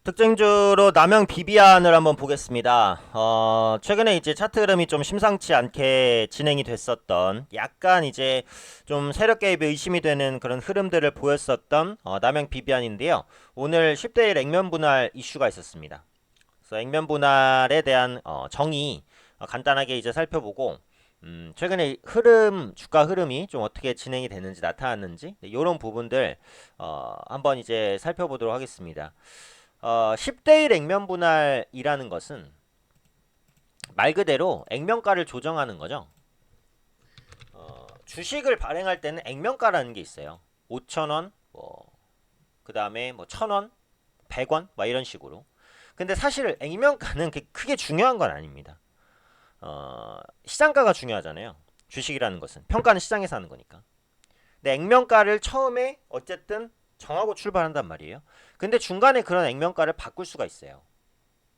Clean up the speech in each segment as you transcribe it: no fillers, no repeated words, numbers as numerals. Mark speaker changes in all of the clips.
Speaker 1: 특징주로 남영 비비안을 한번 보겠습니다. 최근에 이제 차트 흐름이 좀 심상치 않게 진행이 됐었던 약간 이제 좀 세력 개입에 의심이 되는 그런 흐름들을 보였었던 남영 비비안인데요. 오늘 10대 1 액면 분할 이슈가 있었습니다. 그래서 액면 분할에 대한 정의 간단하게 이제 살펴보고 최근에 주가 흐름이 좀 어떻게 진행이 됐는지 나타났는지 이런 부분들 한번 이제 살펴보도록 하겠습니다. 10대 1 액면 분할이라는 것은 말 그대로 액면가를 조정하는 거죠. 주식을 발행할 때는 액면가라는 게 있어요. 5,000원, 그 다음에 1,000원, 100원, 막 이런 식으로. 근데 사실 액면가는 크게 중요한 건 아닙니다. 시장가가 중요하잖아요. 주식이라는 것은. 평가는 시장에서 하는 거니까. 근데 액면가를 처음에 어쨌든 정하고 출발한단 말이에요. 근데 중간에 그런 액면가를 바꿀 수가 있어요.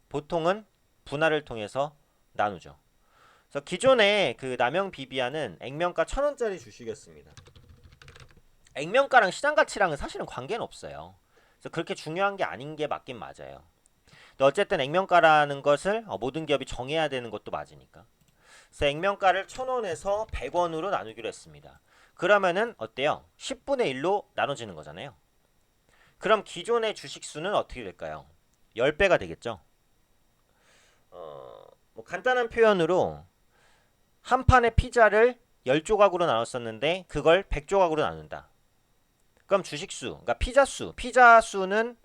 Speaker 1: 보통은 분할을 통해서 나누죠. 그래서 기존에 그 남영 비비안은 액면가 1,000원짜리 주식이었습니다. 액면가랑 시장 가치랑은 사실은 관계는 없어요. 그래서 그렇게 중요한 게 아닌 게 맞긴 맞아요. 근데 어쨌든 액면가라는 것을 모든 기업이 정해야 되는 것도 맞으니까. 그래서 액면가를 1,000원에서 100원으로 나누기로 했습니다. 그러면은 어때요? 10분의 1로 나눠지는 거잖아요. 그럼 기존의 주식 수는 어떻게 될까요? 10배가 되겠죠. 간단한 표현으로 한 판의 피자를 10조각으로 나눴었는데 그걸 100조각으로 나눈다. 그럼 주식 수, 그러니까 피자 수는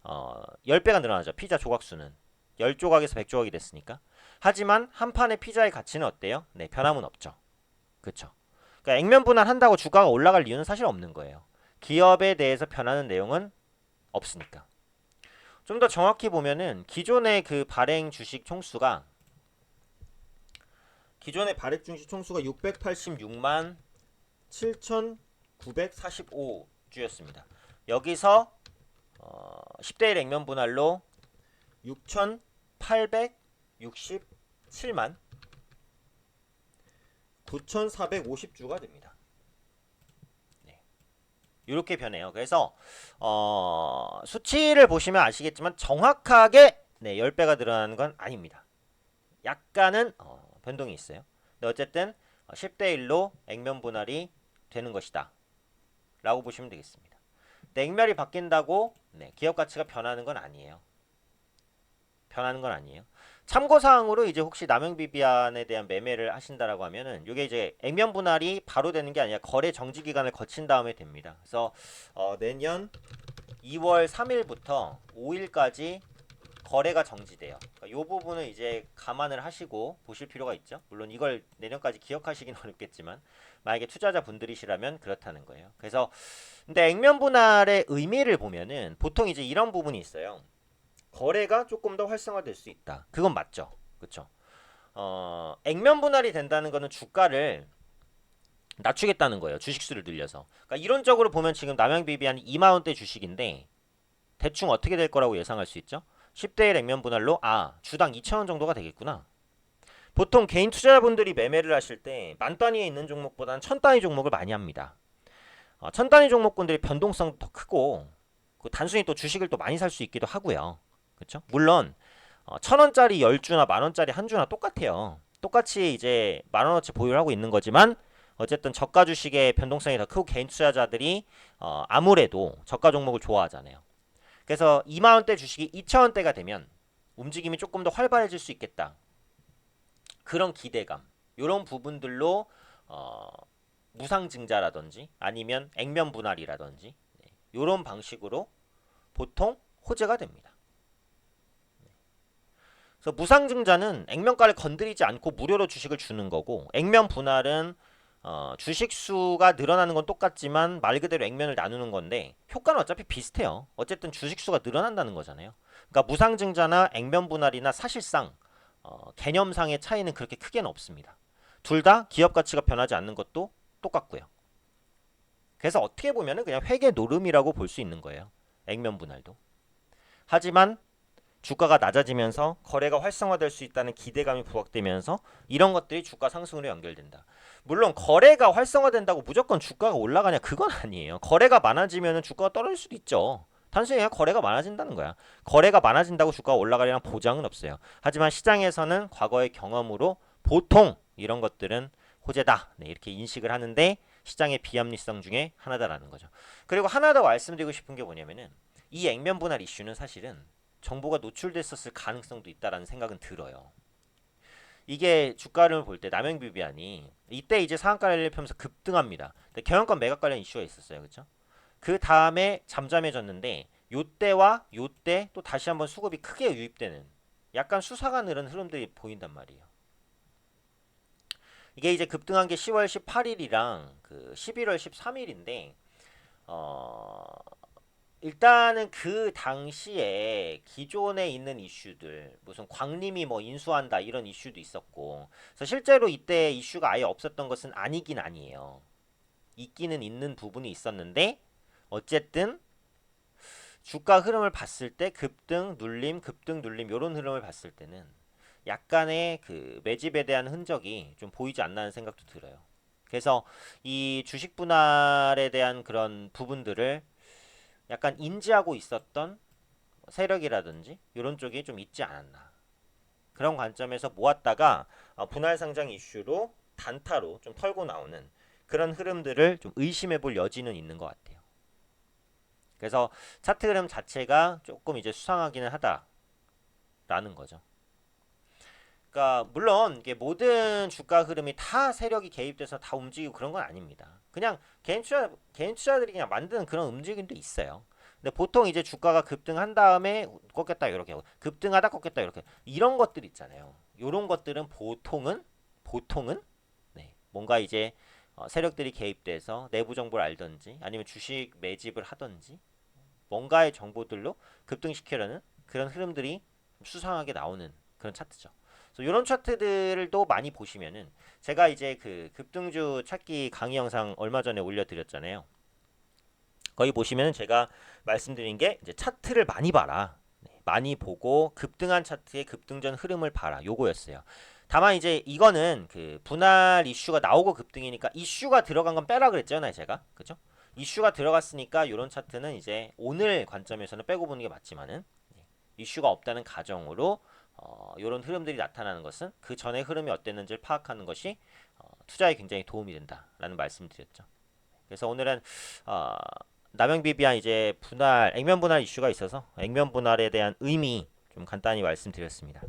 Speaker 1: 10배가 늘어나죠. 피자 조각 수는 10조각에서 100조각이 됐으니까. 하지만 한 판의 피자의 가치는 어때요? 네, 변함은 없죠. 그렇죠. 그러니까 액면 분할한다고 주가가 올라갈 이유는 사실 없는 거예요. 기업에 대해서 변하는 내용은 없으니까. 좀 더 정확히 보면은 기존의 발행 주식 총수가 686만 7,945주였습니다. 여기서 10대 1 액면 분할로 6,867만 9,450주가 됩니다. 이렇게 변해요. 그래서 수치를 보시면 아시겠지만 정확하게 10배가 늘어나는 건 아닙니다. 약간은 변동이 있어요. 근데 어쨌든 10대 1로 액면 분할이 되는 것이다 라고 보시면 되겠습니다. 근데 액면이 바뀐다고 기업 가치가 변하는 건 아니에요. 참고사항으로 이제 혹시 남영 비비안에 대한 매매를 하신다라고 하면은 이게 이제 액면 분할이 바로 되는 게 아니라 거래 정지 기간을 거친 다음에 됩니다. 그래서 내년 2월 3일부터 5일까지 거래가 정지돼요. 그러니까 이 부분은 이제 감안을 하시고 보실 필요가 있죠. 물론 이걸 내년까지 기억하시긴 어렵겠지만 만약에 투자자 분들이시라면 그렇다는 거예요. 그래서 근데 액면 분할의 의미를 보면은 보통 이제 이런 부분이 있어요. 거래가 조금 더 활성화될 수 있다. 그건 맞죠. 그렇죠. 액면 분할이 된다는 거는 주가를 낮추겠다는 거예요. 주식수를 늘려서. 그러니까 이론적으로 보면 지금 남양비비안이 2만원대 주식인데 대충 어떻게 될 거라고 예상할 수 있죠? 10대 1 액면 분할로 주당 2,000원 정도가 되겠구나. 보통 개인 투자자분들이 매매를 하실 때 만 단위에 있는 종목보다는 천 단위 종목을 많이 합니다. 천 단위 종목군들이 변동성도 더 크고 단순히 또 주식을 또 많이 살 수 있기도 하고요. 그렇죠? 물론 1,000원짜리 10주나 만원짜리 한 주나 똑같아요. 똑같이 이제 만원어치 보유를 하고 있는 거지만 어쨌든 저가 주식의 변동성이 더 크고 개인 투자자들이 아무래도 저가 종목을 좋아하잖아요. 그래서 2만원대 주식이 2,000원대가 되면 움직임이 조금 더 활발해질 수 있겠다. 그런 기대감, 이런 부분들로 무상증자라든지 아니면 액면 분할이라든지 이런 방식으로 보통 호재가 됩니다. 그래서 무상증자는 액면가를 건드리지 않고 무료로 주식을 주는 거고, 액면 분할은 주식 수가 늘어나는 건 똑같지만 말 그대로 액면을 나누는 건데 효과는 어차피 비슷해요. 어쨌든 주식 수가 늘어난다는 거잖아요. 그러니까 무상증자나 액면 분할이나 사실상 개념상의 차이는 그렇게 크게는 없습니다. 둘 다 기업 가치가 변하지 않는 것도 똑같고요. 그래서 어떻게 보면은 그냥 회계 노름이라고 볼 수 있는 거예요. 액면 분할도. 하지만 주가가 낮아지면서 거래가 활성화될 수 있다는 기대감이 부각되면서 이런 것들이 주가 상승으로 연결된다. 물론 거래가 활성화된다고 무조건 주가가 올라가냐, 그건 아니에요. 거래가 많아지면 주가가 떨어질 수도 있죠. 단순히 그냥 거래가 많아진다는 거야. 거래가 많아진다고 주가가 올라가리란 보장은 없어요. 하지만 시장에서는 과거의 경험으로 보통 이런 것들은 호재다. 네, 이렇게 인식을 하는데 시장의 비합리성 중에 하나다라는 거죠. 그리고 하나 더 말씀드리고 싶은 게 뭐냐면은 이 액면 분할 이슈는 사실은 정보가 노출됐었을 가능성도 있다라는 생각은 들어요. 이게 주가를 볼 때 남영비비안이 이때 이제 상한가를 펴면서 급등합니다. 근데 경영권 매각 관련 이슈가 있었어요. 그렇죠? 그 다음에 잠잠해졌는데 요때와 요때 또 다시 한번 수급이 크게 유입되는 약간 수사가 늘은 흐름들이 보인단 말이에요. 이게 이제 급등한 게 10월 18일이랑 그 11월 13일인데 어 일단은 그 당시에 기존에 있는 이슈들 무슨 광림이 뭐 인수한다 이런 이슈도 있었고 그래서 실제로 이때 이슈가 아예 없었던 것은 아니긴 아니에요. 있기는 있는 부분이 있었는데 어쨌든 주가 흐름을 봤을 때 급등 눌림 급등 눌림 이런 흐름을 봤을 때는 약간의 그 매집에 대한 흔적이 좀 보이지 않나는 생각도 들어요. 그래서 이 주식 분할에 대한 그런 부분들을 약간 인지하고 있었던 세력이라든지 이런 쪽이 좀 있지 않았나. 그런 관점에서 모았다가 분할 상장 이슈로 단타로 좀 털고 나오는 그런 흐름들을 좀 의심해 볼 여지는 있는 것 같아요. 그래서 차트 흐름 자체가 조금 이제 수상하기는 하다라는 거죠. 그러니까 물론 이게 모든 주가 흐름이 다 세력이 개입돼서 다 움직이고 그런 건 아닙니다. 그냥 개인 투자들이 그냥 만드는 그런 움직임도 있어요. 근데 보통 이제 주가가 급등한 다음에 꺾였다 이렇게 하고 급등하다 꺾였다 이렇게 이런 것들 있잖아요. 이런 것들은 보통은 네, 뭔가 이제 세력들이 개입돼서 내부 정보를 알든지 아니면 주식 매집을 하든지 뭔가의 정보들로 급등시키려는 그런 흐름들이 수상하게 나오는 그런 차트죠. 그래서 이런 차트들도 많이 보시면은 제가 이제 그 급등주 찾기 강의 영상 얼마 전에 올려드렸잖아요. 거기 보시면은 제가 말씀드린 게 이제 차트를 많이 봐라. 네, 많이 보고 급등한 차트의 급등전 흐름을 봐라. 요거였어요. 다만 이제 이거는 그 분할 이슈가 나오고 급등이니까 이슈가 들어간 건 빼라 그랬잖아요, 제가. 그죠? 이슈가 들어갔으니까 이런 차트는 이제 오늘 관점에서는 빼고 보는 게 맞지만은 이슈가 없다는 가정으로 이런 흐름들이 나타나는 것은 그 전의 흐름이 어땠는지를 파악하는 것이 투자에 굉장히 도움이 된다라는 말씀드렸죠. 그래서 오늘은 어, 남영비비안 이제 분할 액면 분할 이슈가 있어서 액면 분할에 대한 의미 좀 간단히 말씀드렸습니다.